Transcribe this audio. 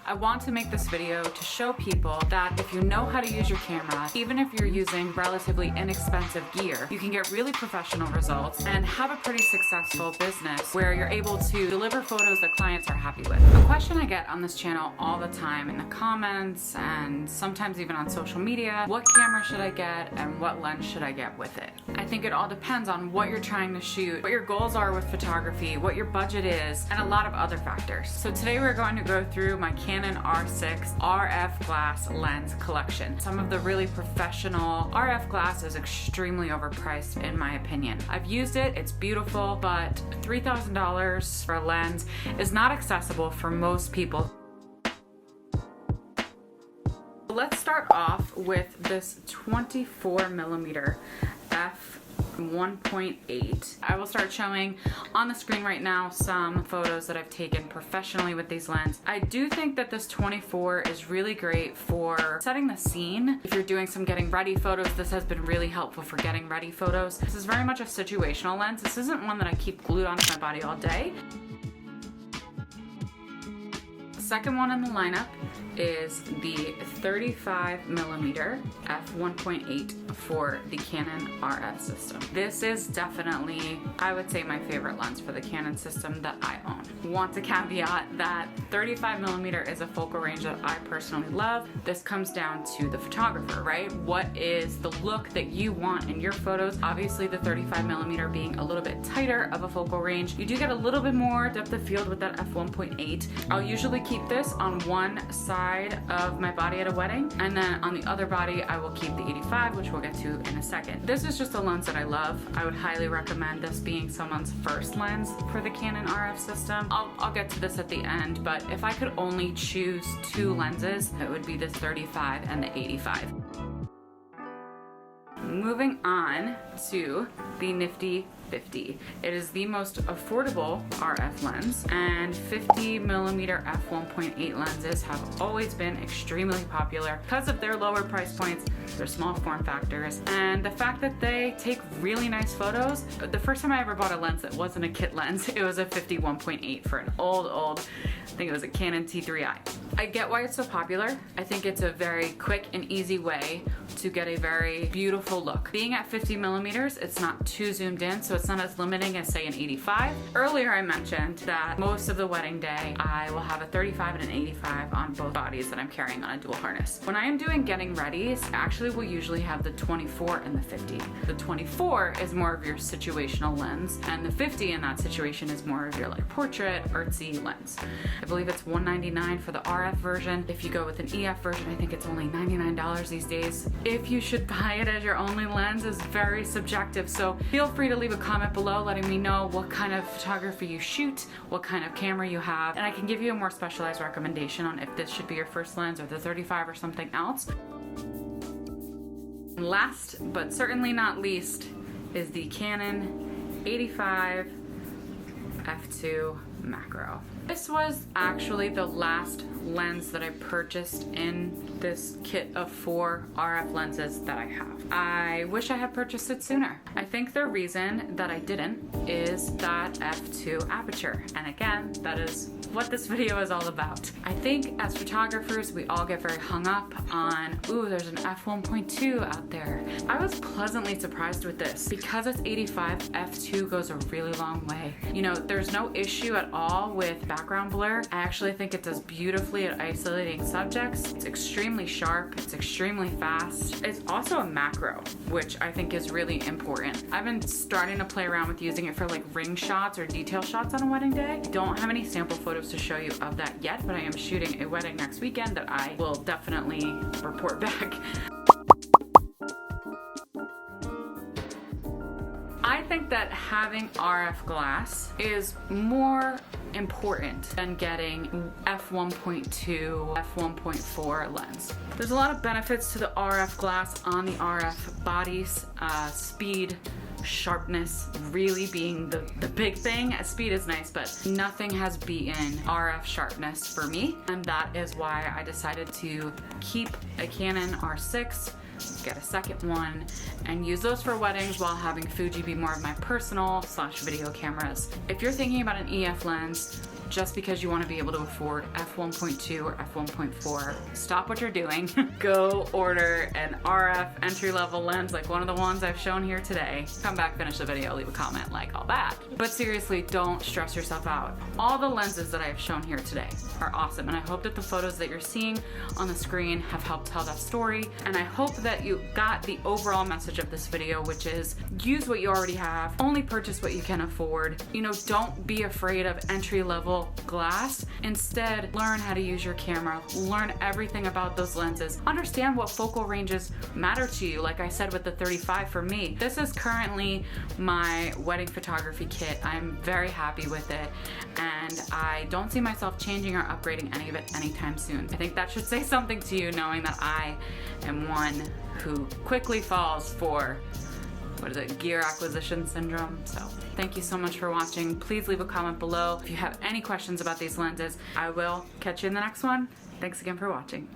I want to make this video to show people that if you know how to use your camera, even if you're using relatively inexpensive gear, you can get really professional results and have a pretty successful business where you're able to deliver photos that clients are happy with. A question I get on this channel all the time in the comments and sometimes even on social media: what camera should I get and what lens should I get with it? I think it all depends on what you're trying to shoot, what your goals are with photography, what your budget is, and a lot of other factors. So today we're going to go through my Canon R6 RF glass lens collection. Some of the really professional RF glass is extremely overpriced in my opinion. I've used it, it's beautiful, but $3,000 for a lens is not accessible for most people. Let's start off with this 24mm f1.8. I will start showing on the screen right now some photos that I've taken professionally with these lenses. I do think that this 24 is really great for setting the scene. If you're doing some getting ready photos, this has been really helpful for getting ready photos. This is very much a situational lens. This isn't one that I keep glued onto my body all day. The second one in the lineup is the 35mm f1.8 for the Canon RF system. This is definitely, I would say, my favorite lens for the Canon system that I own. Want to caveat that 35mm is a focal range that I personally love. This comes down to the photographer, right? What is the look that you want in your photos? Obviously the 35mm being a little bit tighter of a focal range, you do get a little bit more depth of field with that f1.8. I'll usually keep this on one side of my body at a wedding, and then on the other body I will keep the 85, which we'll get to in a second. This is just a lens that I love. I would highly recommend this being someone's first lens for the Canon RF system. I'll get to this at the end, but if I could only choose two lenses, it would be this 35 and the 85. Moving on to the nifty 50. It is the most affordable RF lens, and 50mm f1.8 lenses have always been extremely popular because of their lower price points, their small form factors, and the fact that they take really nice photos. The first time I ever bought a lens that wasn't a kit lens, it was a 51.8 for an old, I think it was a Canon T3i. I get why it's so popular. I think it's a very quick and easy way to get a very beautiful look. Being at 50mm, it's not too zoomed in, so it's not as limiting as say an 85. Earlier I mentioned that most of the wedding day I will have a 35 and an 85 on both bodies that I'm carrying on a dual harness. When I am doing getting readies, I actually will usually have the 24 and the 50. The 24 is more of your situational lens, and the 50 in that situation is more of your like portrait, artsy lens. I believe it's $199 for the RF version. If you go with an EF version, I think it's only $99 these days. If you should buy it as your only lens is very subjective, so feel free to leave a comment below letting me know what kind of photography you shoot, what kind of camera you have, and I can give you a more specialized recommendation on if this should be your first lens or the 35 or something else. Last but certainly not least is the Canon 85 f2 macro. This was actually the last lens that I purchased in this kit of 4 RF lenses that I have. I wish I had purchased it sooner. I think the reason that I didn't is that f2 aperture. And again, that is what this video is all about. I think as photographers, we all get very hung up on, ooh, there's an f1.2 out there. I was pleasantly surprised with this. Because it's 85, f2 goes a really long way. You know, there's no issue at all with background blur. I actually think it does beautifully at isolating subjects. It's extremely sharp, it's extremely fast. It's also a macro, which I think is really important. I've been starting to play around with using it for like ring shots or detail shots on a wedding day. Don't have any sample photos to show you of that yet, but I am shooting a wedding next weekend that I will definitely report back. I think that having RF glass is more important than getting f1.2, f1.4 lens. There's a lot of benefits to the RF glass on the RF bodies, speed, sharpness really being the big thing. Speed is nice, but nothing has beaten RF sharpness for me, and that is why I decided to keep a Canon R6, get a second one, and use those for weddings while having Fuji be more of my personal / video cameras. If you're thinking about an EF lens, just because you want to be able to afford f1.2 or f1.4. Stop what you're doing. Go order an RF entry-level lens like one of the ones I've shown here today. Come back, finish the video, leave a comment, like all that. But seriously, don't stress yourself out. All the lenses that I have shown here today are awesome, and I hope that the photos that you're seeing on the screen have helped tell that story. And I hope that you got the overall message of this video, which is use what you already have, only purchase what you can afford. You know, don't be afraid of entry-level glass. Instead, learn how to use your camera, learn everything about those lenses, understand what focal ranges matter to you. Like I said with the 35 for me, this is currently my wedding photography kit. I'm very happy with it, and I don't see myself changing or upgrading any of it anytime soon. I think that should say something to you, knowing that I am one who quickly falls for, what is it, gear acquisition syndrome. So thank you so much for watching. Please leave a comment below if you have any questions about these lenses. I will catch you in the next one. Thanks again for watching.